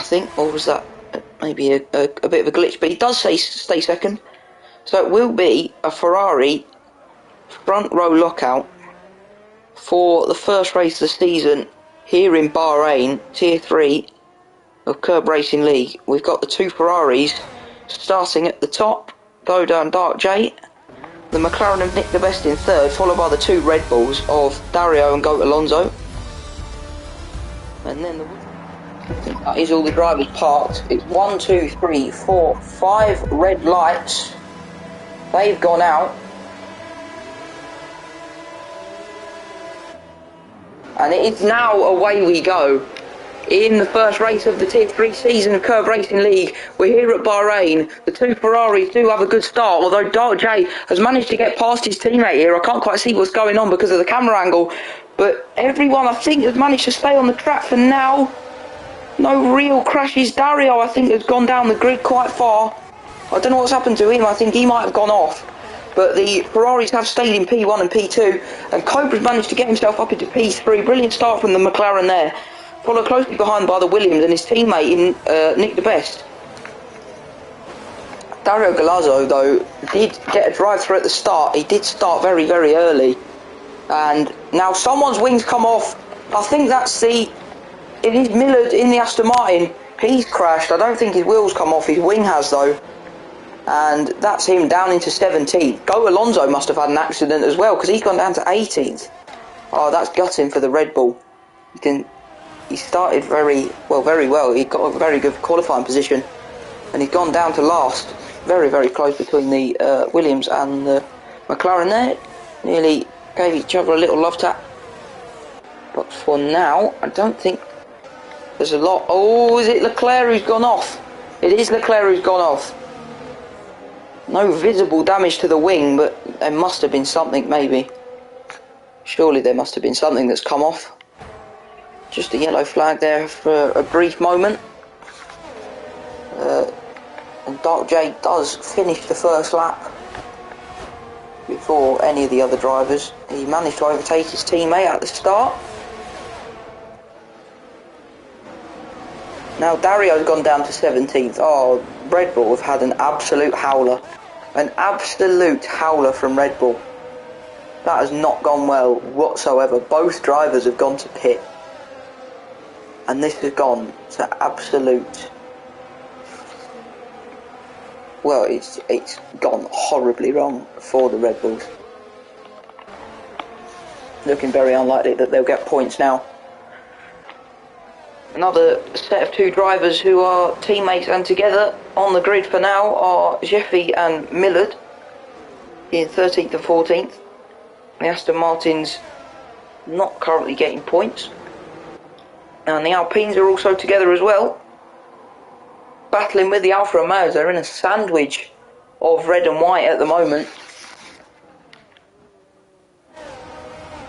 think, or was that maybe a bit of a glitch? But he does say stay second, so it will be a Ferrari front row lockout for the first race of the season here in Bahrain, Tier 3 of Curb Racing League. We've got the two Ferraris starting at the top, go down Dark J. The McLaren have nicked the best in third, followed by the two Red Bulls of Dario and Goat Alonso. And then that is all the drivers parked. It's 1, 2, 3, 4, 5 red lights. They've gone out. And it is now away we go. In the first race of the Tier 3 season of Curb Racing League, we're here at Bahrain. The two Ferraris do have a good start, although Dark J has managed to get past his teammate here. I can't quite see what's going on because of the camera angle, but everyone, I think, has managed to stay on the track for now. No real crashes. Dario, I think, has gone down the grid quite far. I don't know what's happened to him. I think he might have gone off. But the Ferraris have stayed in P1 and P2, and Cobra's managed to get himself up into P3. Brilliant start from the McLaren there. Followed closely behind by the Williams and his teammate in Nick the Best. Dario Galazzo, though, did get a drive-through at the start. He did start very, very early. And now someone's wings come off. I think that's it is Millard in the Aston Martin. He's crashed. I don't think his wheels come off. His wing has, though. And that's him down into 17th. Go Alonso must have had an accident as well, because he's gone down to 18th. Oh, that's gutting for the Red Bull. He started very well. He got a very good qualifying position, and he's gone down to last. Very, very close between the Williams and the McLaren there. Nearly gave each other a little love tap. But for now, I don't think there's a lot. Oh, is it Leclerc who's gone off? It is Leclerc who's gone off. No visible damage to the wing, but there must have been something, maybe. Surely there must have been something that's come off. Just a yellow flag there for a brief moment. And Dark J does finish the first lap before any of the other drivers. He managed to overtake his teammate at the start. Now Dario's gone down to 17th. Oh, Red Bull have had an absolute howler. An absolute howler from Red Bull. That has not gone well whatsoever. Both drivers have gone to pit. And this has gone to absolute... Well, it's gone horribly wrong for the Red Bulls. Looking very unlikely that they'll get points now. Another set of two drivers who are teammates and together on the grid for now are Jeffy and Millard in 13th and 14th. The Aston Martins not currently getting points. And the Alpines are also together as well, battling with the Alfa Romeos. They're in a sandwich of red and white at the moment,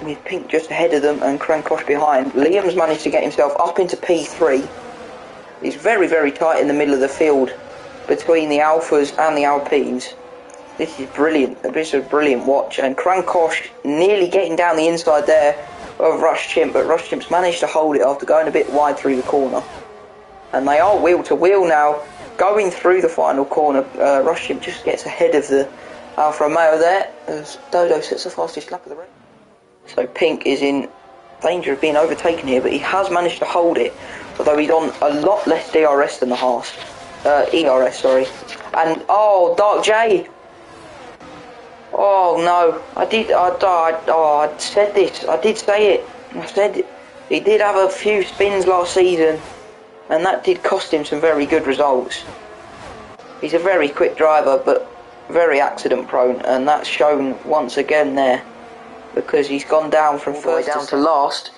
with Pink just ahead of them and Krankosh behind. Liam's managed to get himself up into P3. He's very, very tight in the middle of the field between the Alphas and the Alpines. This is brilliant. This is a brilliant watch. And Krankosh nearly getting down the inside there of Rush Chimp, but Rush Chimp's managed to hold it after going a bit wide through the corner. And they are wheel to wheel now, going through the final corner. Rush Chimp just gets ahead of the Alfa Romeo there, as Dodo sets the fastest lap of the race. So Pink is in danger of being overtaken here, but he has managed to hold it, although he's on a lot less DRS than the Haas. ERS, sorry. And, oh, Dark J! Oh no, I said this, I did say it. I said it. He did have a few spins last season, and that did cost him some very good results. He's a very quick driver, but very accident prone, and that's shown once again there, because he's gone down from first down to last.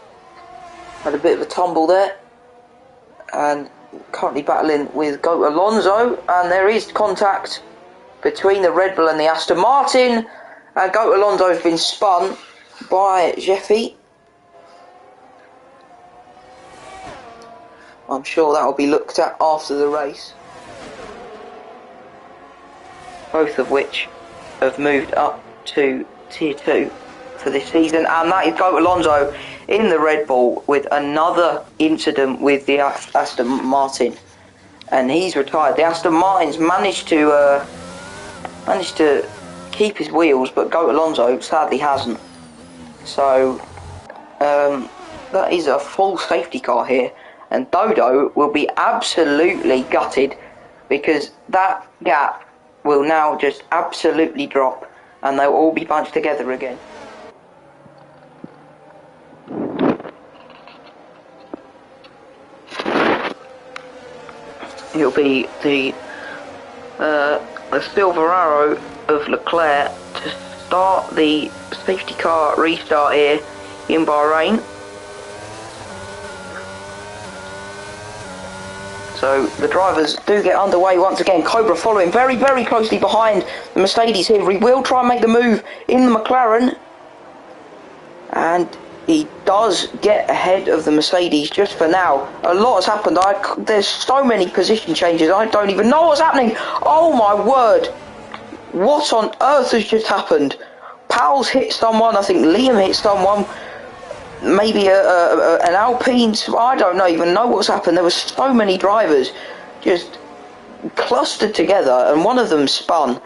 Had a bit of a tumble there, and currently battling with Goat Alonso, and there is contact between the Red Bull and the Aston Martin, and Goat Alonso has been spun by Jeffy. I'm sure that will be looked at after the race. Both of which have moved up to Tier 2 for this season, and that is Goat Alonso in the Red Bull with another incident with the Aston Martin. and he's retired. The Aston Martin's managed to keep his wheels, but Goat Alonso sadly hasn't. So that is a full safety car here, and Dodo will be absolutely gutted because that gap will now just absolutely drop, and they'll all be bunched together again. It'll be the silver arrow of Leclerc to start the safety car restart here in Bahrain. So the drivers do get underway once again. Cobra following very, very closely behind the Mercedes here. He will try and make the move in the McLaren, and he does get ahead of the Mercedes just for now. A lot has happened. There's so many position changes. I don't even know what's happening. Oh my word. What on earth has just happened? Powell's hit someone. I think Liam hit someone. Maybe an Alpine. I don't even know what's happened. There were so many drivers just clustered together, and one of them spun.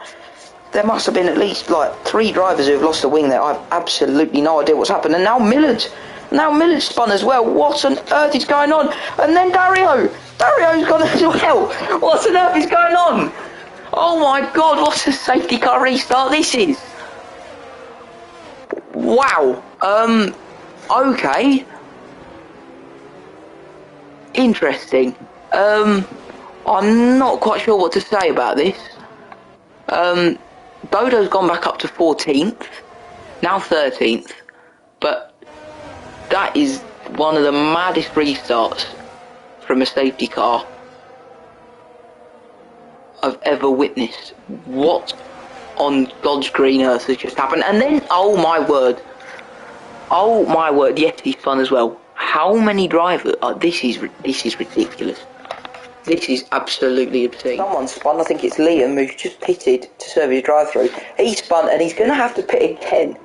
There must have been at least like 3 drivers who have lost a wing there. I've absolutely no idea what's happened. And now Millard's spun as well. What on earth is going on? And then Dario's gone as well. What on earth is going on? Oh my god, what a safety car restart this is. Wow. Okay. Interesting. I'm not quite sure what to say about this. Dodo's gone back up to 14th, now 13th, but that is one of the maddest restarts from a safety car I've ever witnessed. What on God's green earth has just happened? And then, oh my word, yes, he spun as well. How many drivers? This is ridiculous. This is absolutely obscene. Someone spun, I think it's Liam, who's just pitted to serve his drive-through. He spun, and he's going to have to pit again.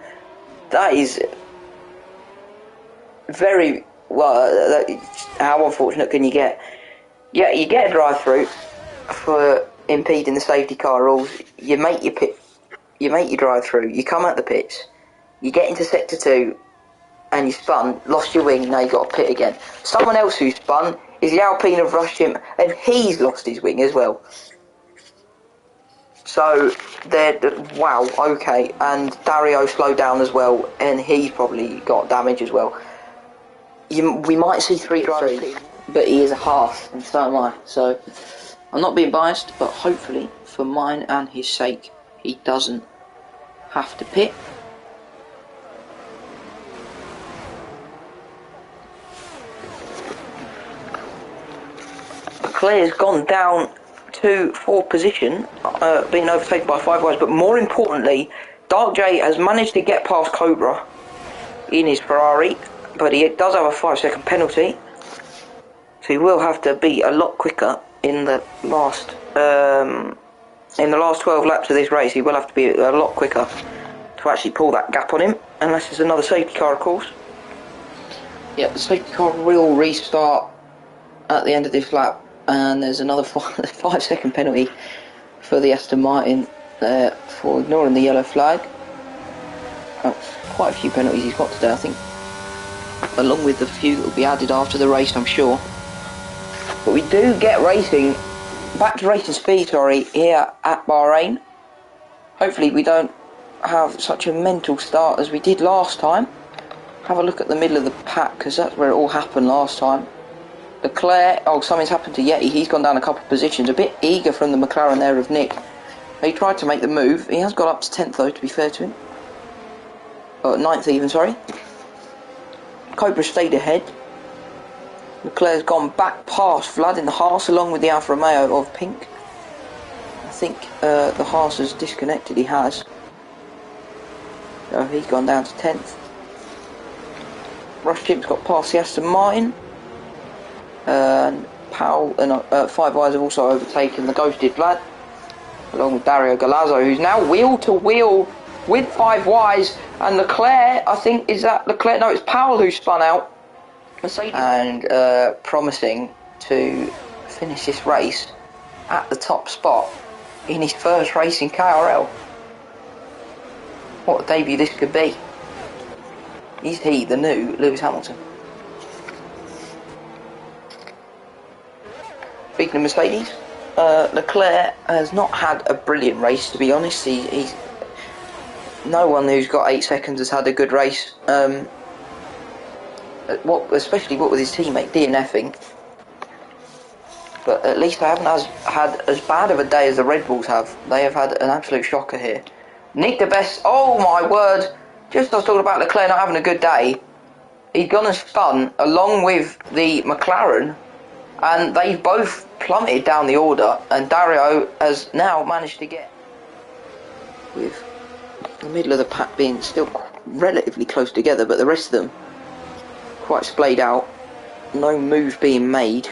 That is very, well, how unfortunate can you get? Yeah, you get a drive-through for impeding the safety car rules. You make your pit, you make your drive-through, you come out the pits, you get into sector 2, and you spun, lost your wing, now you've got to pit again. Someone else who spun is the Alpine have rushed him, and he's lost his wing as well. So, wow, okay, and Dario slowed down as well, and he's probably got damage as well. We might see 3 drivers, but he is a half, and so am I. So, I'm not being biased, but hopefully, for mine and his sake, he doesn't have to pit. Leclerc's gone down to 4th position, being overtaken by 5 guys, but more importantly, Dark J has managed to get past Cobra in his Ferrari, but he does have a 5-second penalty, so he will have to be a lot quicker in the last 12 laps of this race. He will have to be a lot quicker to actually pull that gap on him, unless there's another safety car, of course. Yeah, the safety car will restart at the end of this lap, and there's another 5-second penalty for the Aston Martin for ignoring the yellow flag. Quite a few penalties he's got today, I think, along with the few that will be added after the race, I'm sure. But we do get racing, back to racing speed, here at Bahrain. Hopefully we don't have such a mental start as we did last time. Have a look at the middle of the pack, because that's where it all happened last time. Leclerc, something's happened to Yeti. He's gone down a couple of positions. A bit eager from the McLaren there of Nick. He tried to make the move. He has got up to 10th though, to be fair to him. 9th even, sorry. Cobra stayed ahead. Leclerc's gone back past Vlad in the Haas along with the Alfa Romeo of pink. I think the Haas has disconnected. He has. So he's gone down to 10th. Rush Chip's got past the Aston Martin. And Powell and 5 Eyes have also overtaken the ghosted Vlad, along with Dario Galazzo, who's now wheel to wheel with 5 Ys. And Leclerc, I think, is that Leclerc? No, it's Powell who spun out. Mercedes. And promising to finish this race at the top spot in his first race in KRL. What a debut this could be. Is he the new Lewis Hamilton? Speaking of Mercedes, Leclerc has not had a brilliant race, to be honest. He's no one who's got 8 seconds has had a good race. Especially what with his teammate DNFing. But at least they haven't had as bad of a day as the Red Bulls have. They have had an absolute shocker here. Nick de Best, oh my word! Just I was talking about Leclerc not having a good day. He's gone and spun along with the McLaren, and they've both plummeted down the order, and Dario has now managed to get, with the middle of the pack being still relatively close together, but the rest of them quite splayed out. No move being made.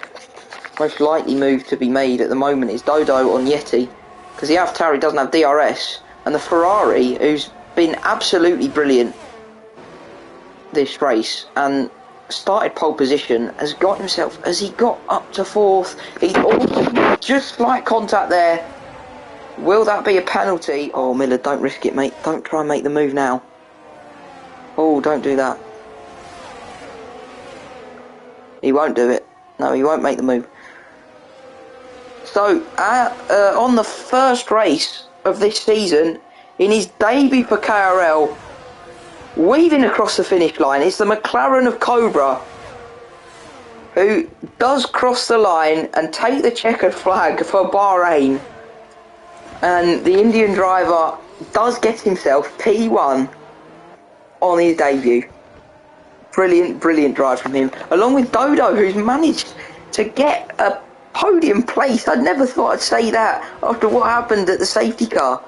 Most likely move to be made at the moment is Dodo on Yeti, because the AlphaTauri doesn't have DRS, and the Ferrari, who's been absolutely brilliant this race and started pole position, has got himself, as he got up to 4th, he's also just slight contact there. Will that be a penalty? Oh, Miller, don't risk it, mate. Don't try and make the move now. Oh, don't do that. He won't do it. No, he won't make the move. So, on the first race of this season, in his debut for KRL, weaving across the finish line, it's the McLaren of Cobra, who does cross the line and take the checkered flag for Bahrain. And the Indian driver does get himself P1 on his debut. Brilliant, brilliant drive from him. Along with Dodo, who's managed to get a podium place. I never thought I'd say that after what happened at the safety car.